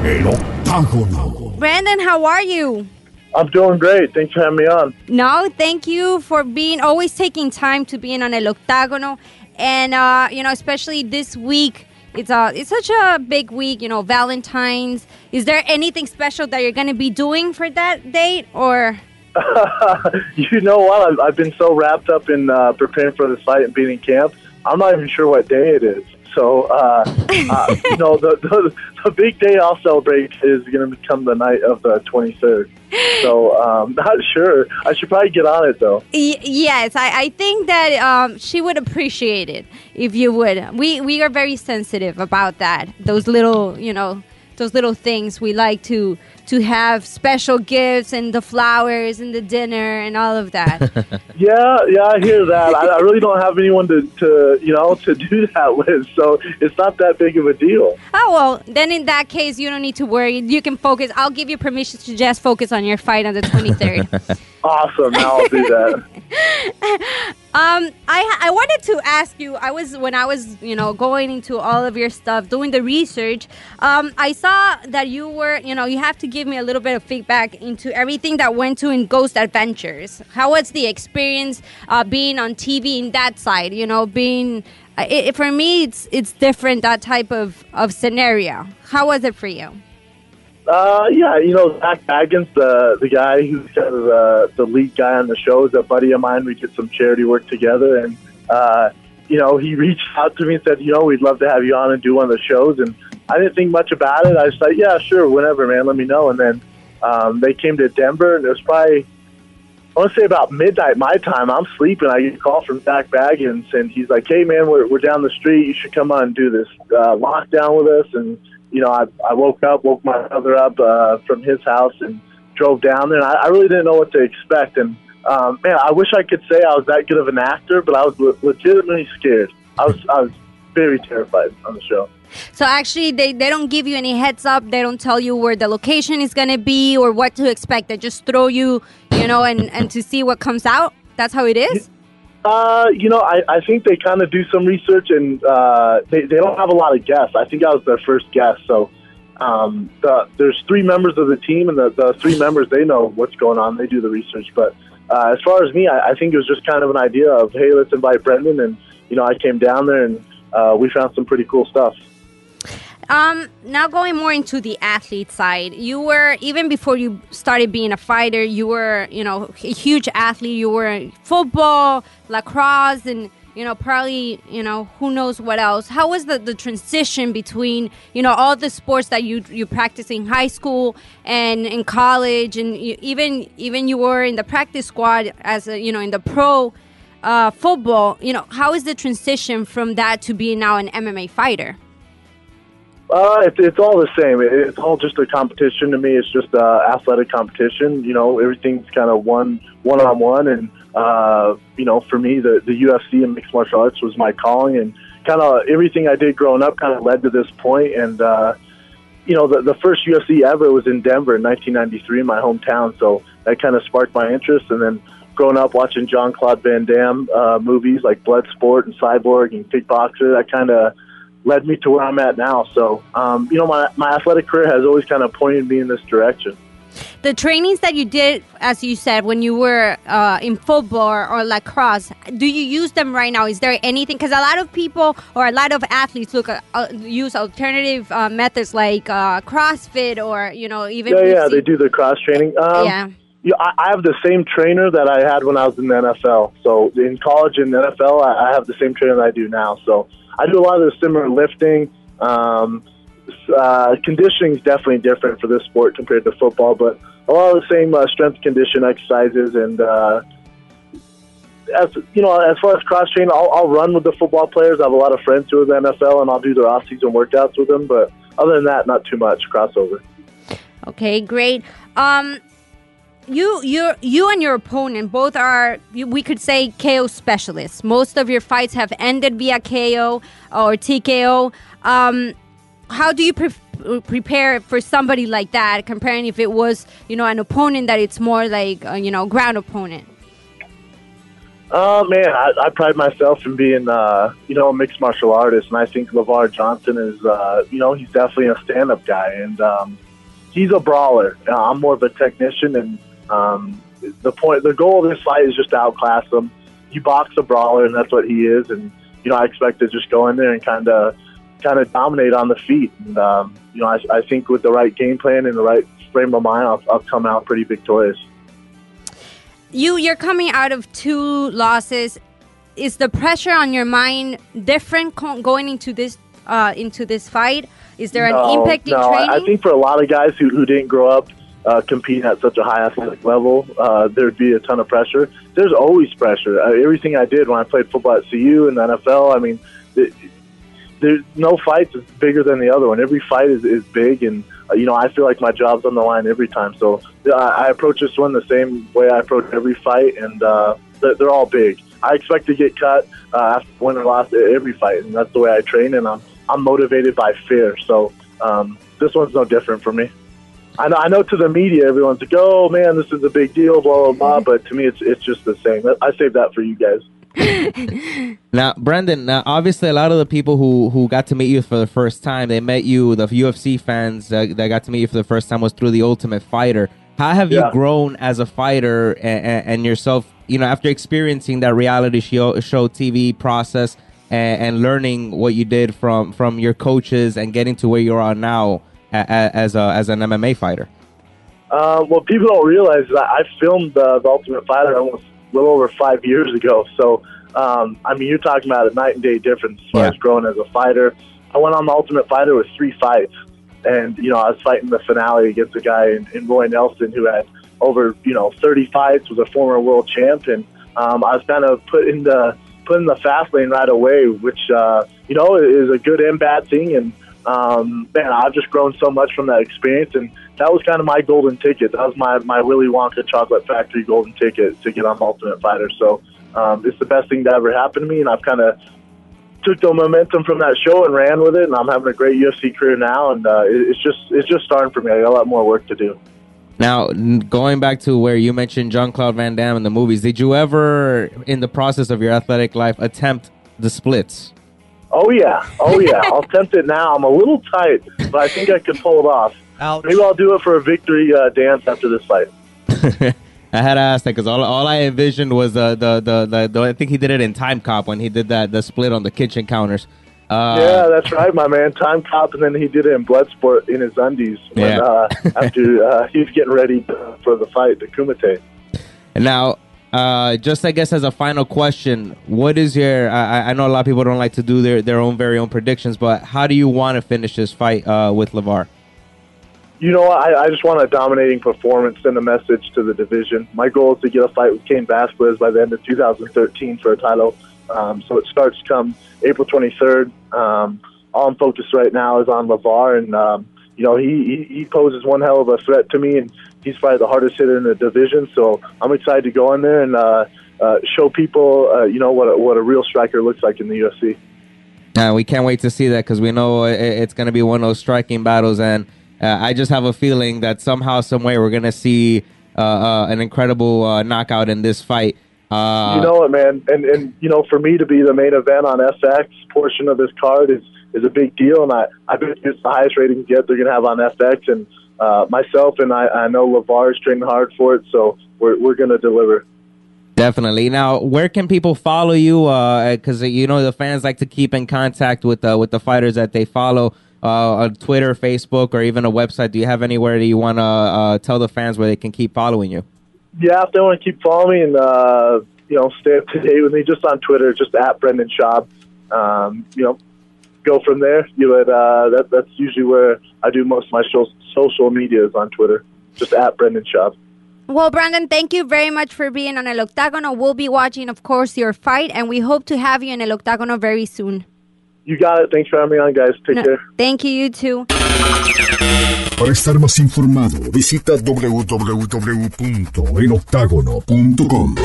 El Octágono. Brandon, how are you? I'm doing great. Thanks for having me on. No, thank you for always taking time to being on El Octágono. And, especially this week, it's such a big week, Valentine's. Is there anything special that you're going to be doing for that date, or? You know what? I've been so wrapped up in preparing for the fight and being in camp, I'm not even sure what day it is. So, the big day I'll celebrate is going to become the night of the 23rd. So, not sure. I should probably get on it, though. Yes, I think that she would appreciate it if you would. We are very sensitive about that. Those little things. We like to have special gifts and the flowers and the dinner and all of that. Yeah, I hear that. I really don't have anyone to do that with, so it's not that big of a deal. Oh, well, then in that case, you don't need to worry. You can focus. I'll give you permission to just focus on your fight on the 23rd. Awesome. Now I'll do that. I wanted to ask you, when I was going into all of your stuff, doing the research, I saw that you were, you have to give me a little bit of feedback into everything that went to in Ghost Adventures. How was the experience being on TV in that side? For me, it's different, that type of scenario. How was it for you? Zach Baggins, the guy who's kind of the lead guy on the show, is a buddy of mine. We did some charity work together, and he reached out to me and said, we'd love to have you on and do one of the shows. And I didn't think much about it. I was like, yeah, sure, whenever, man, let me know. And then they came to Denver, and it was probably, I want to say about midnight my time. I'm sleeping. I get a call from Zach Baggins, and he's like, hey, man, we're down the street. You should come on and do this lockdown with us. And I woke my brother up from his house and drove down there. And I really didn't know what to expect. And, I wish I could say I was that good of an actor, but I was legitimately scared. I was very terrified on the show. So actually, they don't give you any heads up. They don't tell you where the location is going to be or what to expect. They just throw you, and to see what comes out. That's how it is? I think they kind of do some research, and they don't have a lot of guests. I think I was their first guest. So there's 3 members of the team, and the 3 members, they know what's going on. They do the research. But as far as me, I think it was just kind of an idea of, hey, let's invite Brendan. And, I came down there, and we found some pretty cool stuff. Now going more into the athlete side, you were, even before you started being a fighter, you were, a huge athlete. You were in football, lacrosse, and, probably, who knows what else. How was the transition between, all the sports that you practiced in high school and in college, and even you were in the practice squad as in the pro football, how is the transition from that to being now an MMA fighter? It's all the same. It's all just a competition to me. It's just athletic competition. Everything's kind of one-on-one. And, for me, the UFC and mixed martial arts was my calling. And kind of everything I did growing up kind of led to this point. And, the first UFC ever was in Denver in 1993 in my hometown. So that kind of sparked my interest. And then growing up watching Jean-Claude Van Damme movies like Bloodsport and Cyborg and Kickboxer, that kind of led me to where I'm at now. So, my athletic career has always kind of pointed me in this direction. The trainings that you did, as you said, when you were in football or lacrosse, do you use them right now? Is there anything? Because a lot of people or a lot of athletes use alternative methods like CrossFit or, even... Yeah, they do the cross training. I have the same trainer that I had when I was in the NFL. So in college and NFL, I have the same trainer that I do now. So I do a lot of the similar lifting. Conditioning is definitely different for this sport compared to football, but a lot of the same strength condition exercises. And as far as cross training, I'll run with the football players. I have a lot of friends who are in the NFL, and I'll do their off-season workouts with them. But other than that, not too much crossover. Okay, great. You and your opponent both are, we could say, KO specialists. Most of your fights have ended via KO or TKO. How do you prepare for somebody like that, comparing if it was, an opponent that it's more like, ground opponent? Man, I pride myself in being, a mixed martial artist, and I think LeVar Johnson is, he's definitely a stand-up guy, and he's a brawler. I'm more of a technician, and the goal of this fight is just to outclass him. You box a brawler, and that's what he is, and I expect to just go in there and kind of dominate on the feet. And I think with the right game plan and the right frame of mind, I'll come out pretty victorious. You're coming out of 2 losses. Is the pressure on your mind different going into this fight? Is there an impact in training? I think for a lot of guys who didn't grow up competing at such a high athletic level, there'd be a ton of pressure. There's always pressure. Everything I did when I played football at CU and the NFL, I mean, there's no fight is bigger than the other one. Every fight is big, and I feel like my job's on the line every time. So I approach this one the same way I approach every fight, and they're all big. I expect to get cut after win or loss every fight, and that's the way I train, and I'm motivated by fear. So this one's no different for me. I know to the media, everyone's like, "Oh man, this is a big deal," blah blah blah. But to me, it's just the same. I save that for you guys. Now, Brandon, obviously a lot of the people who got to meet you for the first time, they met you, the UFC fans that got to meet you for the first time was through The Ultimate Fighter. How have you grown as a fighter and yourself, after experiencing that reality show TV process and learning what you did from your coaches and getting to where you are now as an MMA fighter? What people don't realize is that I filmed The Ultimate Fighter almost a little over 5 years ago. So, you're talking about a night and day difference as far as growing as a fighter. I went on The Ultimate Fighter with 3 fights. And, I was fighting the finale against a guy in Roy Nelson who had over, 30 fights, was a former world champ. And I was kind of put in the fast lane right away, which, is a good and bad thing. And, I've just grown so much from that experience. And that was kind of my golden ticket. That was my Willy Wonka Chocolate Factory golden ticket to get on Ultimate Fighter. So it's the best thing that ever happened to me, and I've kind of took the momentum from that show and ran with it, and I'm having a great UFC career now, and it's just starting for me. I got a lot more work to do. Now, going back to where you mentioned Jean-Claude Van Damme in the movies, did you ever, in the process of your athletic life, attempt the splits? Oh, yeah. I'll attempt it now. I'm a little tight, but I think I could pull it off. Ouch. Maybe I'll do it for a victory dance after this fight. I had to ask that because all I envisioned was the I think he did it in Time Cop when he did the split on the kitchen counters. Yeah, that's right, my man. Time Cop, and then he did it in Bloodsport in his undies when, after he was getting ready for the fight, the Kumite. And now, just I guess as a final question, what is your? I know a lot of people don't like to do their very own predictions, but how do you want to finish this fight with LeVar? I just want a dominating performance and a message to the division. My goal is to get a fight with Cain Velasquez by the end of 2013 for a title. So it starts come April 23rd. All I'm focused right now is on LeVar, and he poses one hell of a threat to me, and he's probably the hardest hitter in the division. So I'm excited to go in there and show people, what a real striker looks like in the UFC. We can't wait to see that because we know it's going to be one of those striking battles, and I just have a feeling that somehow, some way, we're going to see an incredible knockout in this fight. You know it, man. And for me to be the main event on FX portion of this card is a big deal, and I bet it's the highest ratings yet they're going to have on FX. And myself and I know LeVar is training hard for it, so we're going to deliver. Definitely. Now, where can people follow you? Because the fans like to keep in contact with the fighters that they follow. On Twitter, Facebook, or even a website. Do you have anywhere that you want to tell the fans where they can keep following you? Yeah, if they want to keep following me and stay up to date with me, just on Twitter, just at Brendan Schaub. Go from there. That's usually where I do most of my social media is on Twitter, just at Brendan Schaub. Well, Brandon, thank you very much for being on El Octagono. We'll be watching, of course, your fight, and we hope to have you in El Octagono very soon. You got it. Thanks for having me on, guys. Take care. Thank you too. Para estar más informado, visita www.eloctagono.com.